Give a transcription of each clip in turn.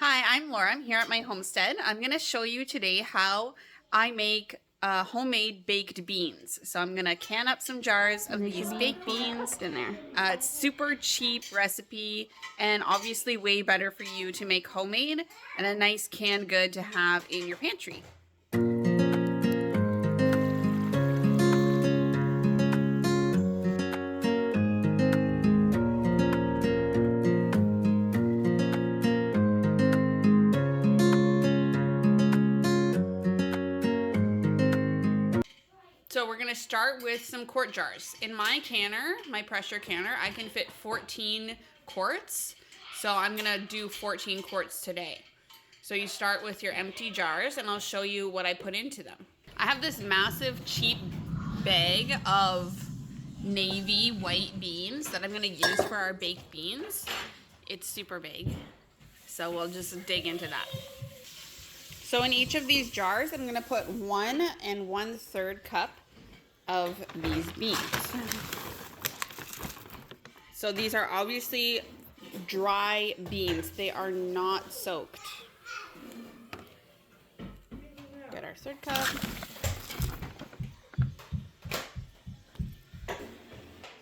Hi, I'm Laura. I'm here at my homestead. I'm going to show you today how I make homemade baked beans. So I'm going to can up some jars of these baked beans. In there. It's super cheap recipe and obviously way better for you to make homemade and a nice canned good to have in your pantry. So we're gonna start with some quart jars. In my canner, my pressure canner, I can fit 14 quarts. So I'm gonna do 14 quarts today. So you start with your empty jars and I'll show you what I put into them. I have this massive cheap bag of navy white beans that I'm gonna use for our baked beans. It's super big. So we'll just dig into that. So in each of these jars, I'm gonna put 1 1/3 cup of these beans. So these are obviously dry beans. They are not soaked. Get our 1/3 cup.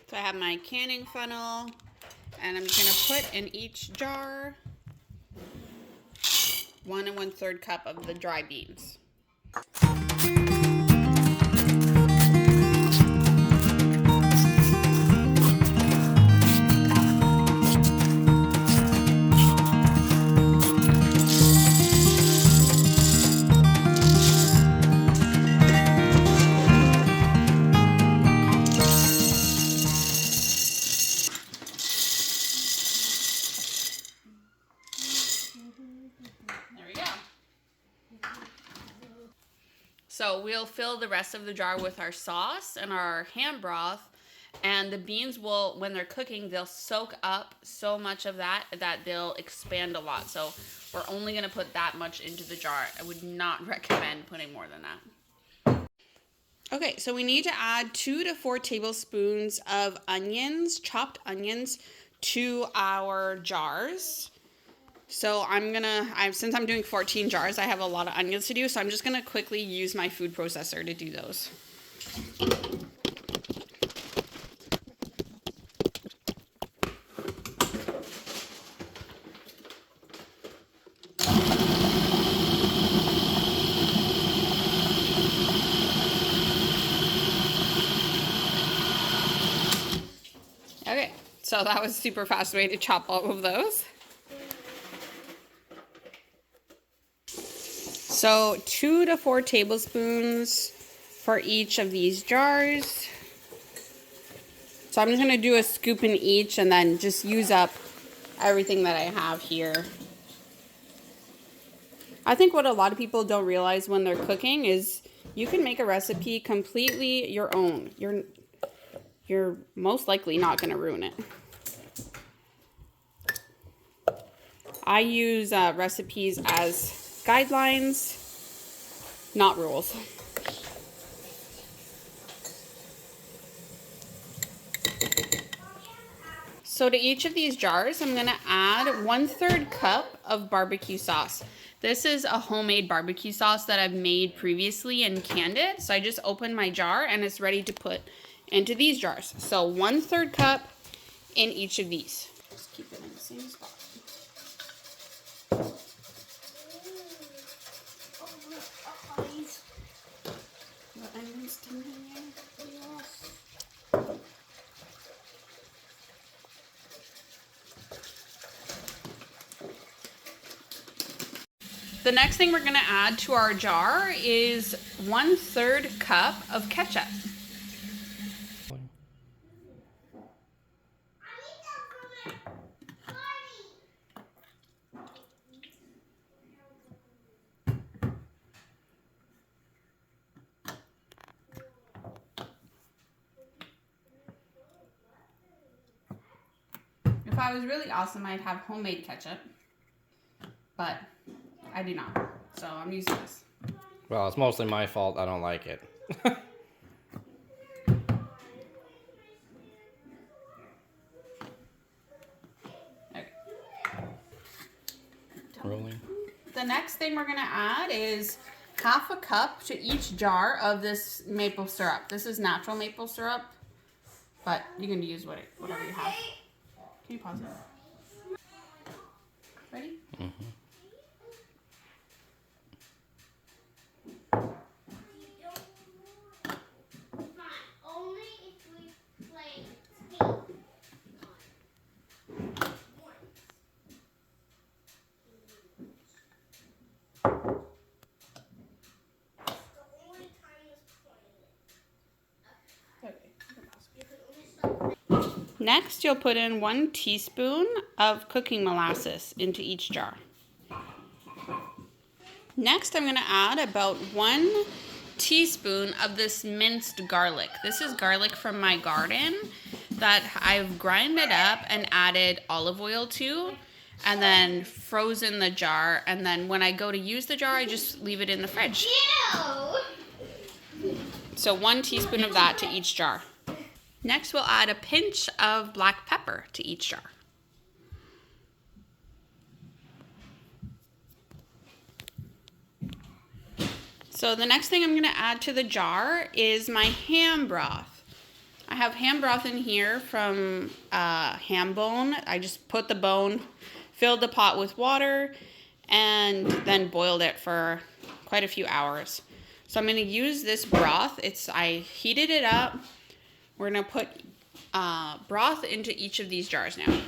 So I have my canning funnel and I'm just gonna put in each jar 1 1/3 cup of the dry beans. There we go. So we'll fill the rest of the jar with our sauce and our ham broth, and the beans will, when they're cooking, they'll soak up so much of that they'll expand a lot. So we're only gonna put that much into the jar. I would not recommend putting more than that. Okay, so we need to add 2 to 4 tablespoons of onions, chopped onions, to our jars. So since I'm doing 14 jars, I have a lot of onions to do, so I'm just gonna quickly use my food processor to do those. Okay, so that was a super fast way to chop all of those. So 2 to 4 tablespoons for each of these jars. So I'm just gonna do a scoop in each and then just use up everything that I have here. I think what a lot of people don't realize when they're cooking is you can make a recipe completely your own. You're most likely not gonna ruin it. I use recipes as guidelines, not rules. So to each of these jars, I'm gonna add 1/3 cup of barbecue sauce. This is a homemade barbecue sauce that I've made previously and canned it. So I just opened my jar and it's ready to put into these jars. So 1/3 cup in each of these. Just keep it in the same spot. The next thing we're gonna add to our jar is 1/3 cup of ketchup. If I was really awesome, I'd have homemade ketchup, but I do not, so I'm using this. Well, it's mostly my fault. I don't like it. Okay. rolling. The next thing we're gonna add is half a cup to each jar of this maple syrup. This is natural maple syrup, but you can use whatever you have. Can you pause it? Ready? Mm-hmm. Next, you'll put in 1 teaspoon of cooking molasses into each jar. Next, I'm going to add about 1 teaspoon of this minced garlic. This is garlic from my garden that I've grinded up and added olive oil to, and then frozen the jar. And then when I go to use the jar, I just leave it in the fridge. Ew. So 1 teaspoon of that to each jar. Next, we'll add a pinch of black pepper to each jar. So the next thing I'm going to add to the jar is my ham broth. I have ham broth in here from ham bone. I just put the bone, filled the pot with water, and then boiled it for quite a few hours. So I'm going to use this broth. I heated it up. We're going to put broth into each of these jars now. Day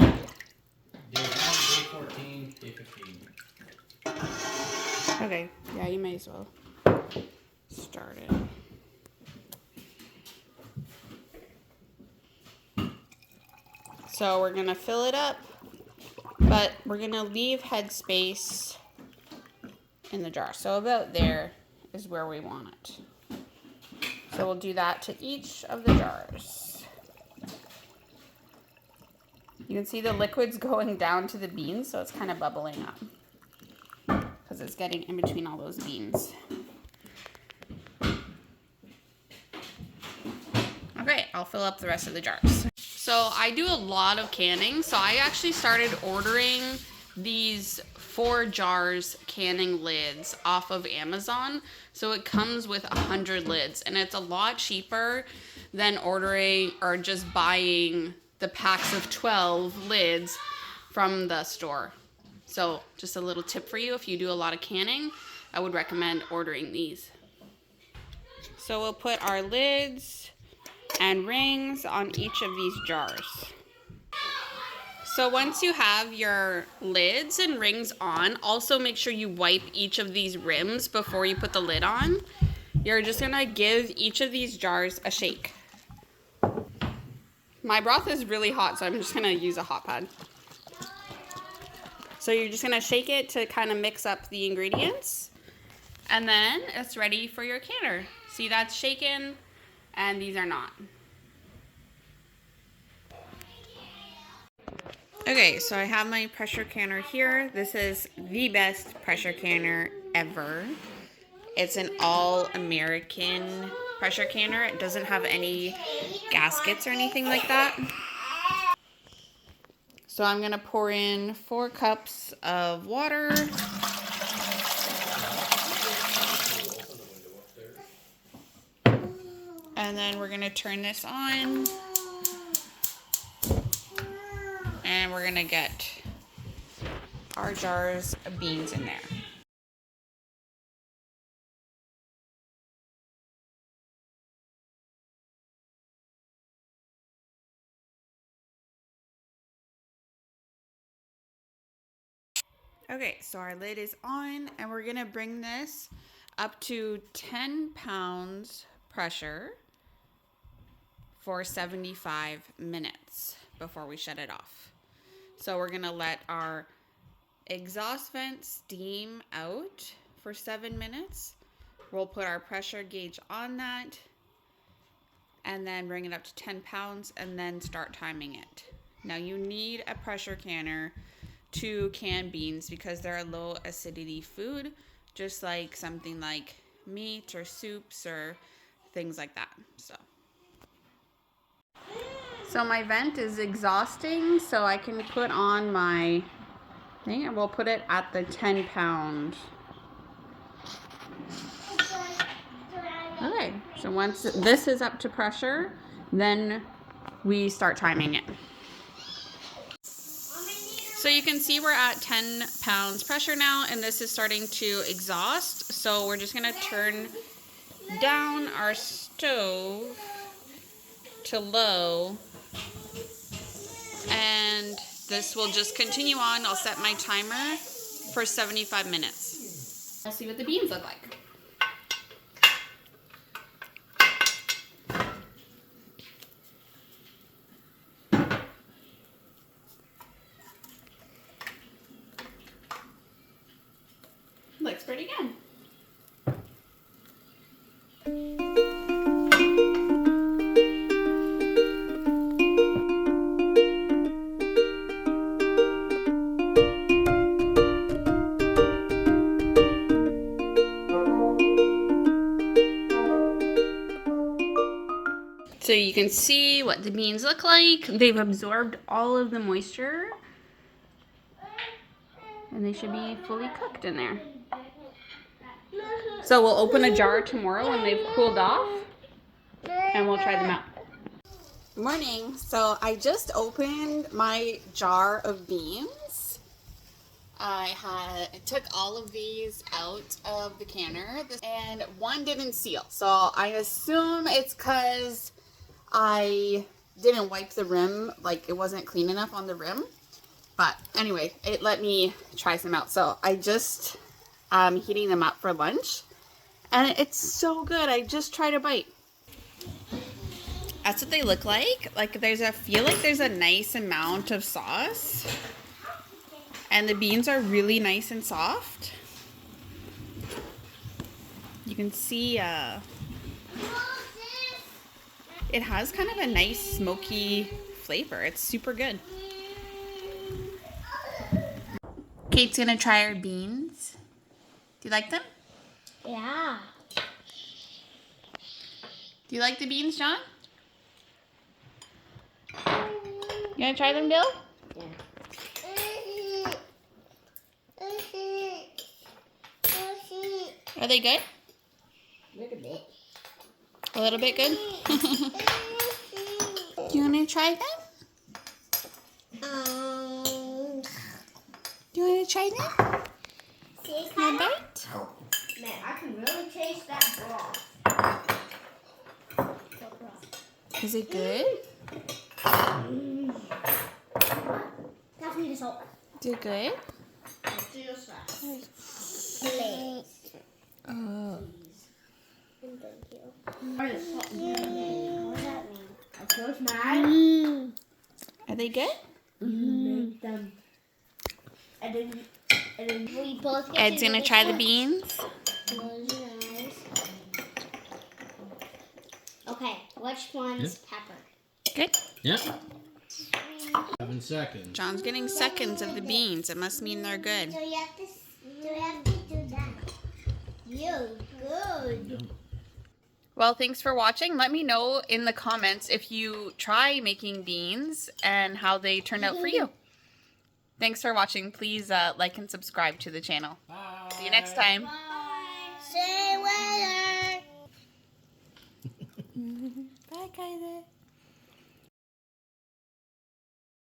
1, day 14, day 15. Okay, yeah, you may as well start it. So we're going to fill it up, but we're going to leave headspace in the jar. So about there is where we want it. So we'll do that to each of the jars. You can see the liquid's going down to the beans, so it's kind of bubbling up because it's getting in between all those beans. Okay, I'll fill up the rest of the jars. So I do a lot of canning, so I actually started ordering these 4 jars canning lids off of Amazon. So it comes with 100 lids, and it's a lot cheaper than ordering or just buying the packs of 12 lids from the store. So just a little tip for you, if you do a lot of canning, I would recommend ordering these. So we'll put our lids and rings on each of these jars. So once you have your lids and rings on, also make sure you wipe each of these rims before you put the lid on. You're just gonna give each of these jars a shake. My broth is really hot, so I'm just gonna use a hot pad. So you're just gonna shake it to kind of mix up the ingredients, and then it's ready for your canner. See, that's shaken, and these are not. Okay, so I have my pressure canner here. This is the best pressure canner ever. It's an all-American pressure canner. It doesn't have any gaskets or anything like that. So I'm gonna pour in 4 cups of water. And then we're gonna turn this on. And we're gonna get our jars of beans in there. Okay, so our lid is on, and we're gonna bring this up to 10 pounds pressure for 75 minutes before we shut it off. So we're gonna let our exhaust vent steam out for 7 minutes. We'll put our pressure gauge on that and then bring it up to 10 pounds and then start timing it. Now you need a pressure canner to can beans because they're a low acidity food, just like something like meat or soups or things like that. So my vent is exhausting, so I can put on my thing and we'll put it at the 10-pound. Okay, so once this is up to pressure, then we start timing it. So you can see we're at 10 pounds pressure now, and this is starting to exhaust. So we're just gonna turn down our stove to low, and this will just continue on. I'll set my timer for 75 minutes. We'll see what the beans look like. Looks pretty good. So you can see what the beans look like. They've absorbed all of the moisture, and they should be fully cooked in there. So we'll open a jar tomorrow when they've cooled off, and we'll try them out. Good morning. So I just opened my jar of beans. I took all of these out of the canner, and one didn't seal. So I assume it's because I didn't wipe the rim, like it wasn't clean enough on the rim. But anyway, it let me try some out. So I just heating them up for lunch, and it's so good. I just tried a bite. That's what they look like. Like feel like there's a nice amount of sauce, and the beans are really nice and soft. You can see it has kind of a nice smoky flavor. It's super good. Kate's gonna try her beans. Do you like them? Yeah. Do you like the beans, John? You gonna try them, Bill? Yeah. Are they good? A little bit. A little bit good? Do you wanna try them? Do you wanna try them? See, You want a bite? man, I can really taste that broth. Is it good? Pass me the salt. Is it good? Please. Oh. Thank you. What does that mean? I close my eyes. Are they good? Make them. And then we both get Ed's to gonna do try the this. beans. Close your eyes. Okay, which one's pepper? Good. Yep. 7 seconds. John's getting seconds of the beans. It must mean they're good. So you have to do that. You good. Well, thanks for watching. Let me know in the comments if you try making beans and how they turned out for you. Thanks for watching. Please like and subscribe to the channel. Bye. See you next time. Bye. See you later. Bye, Kyler.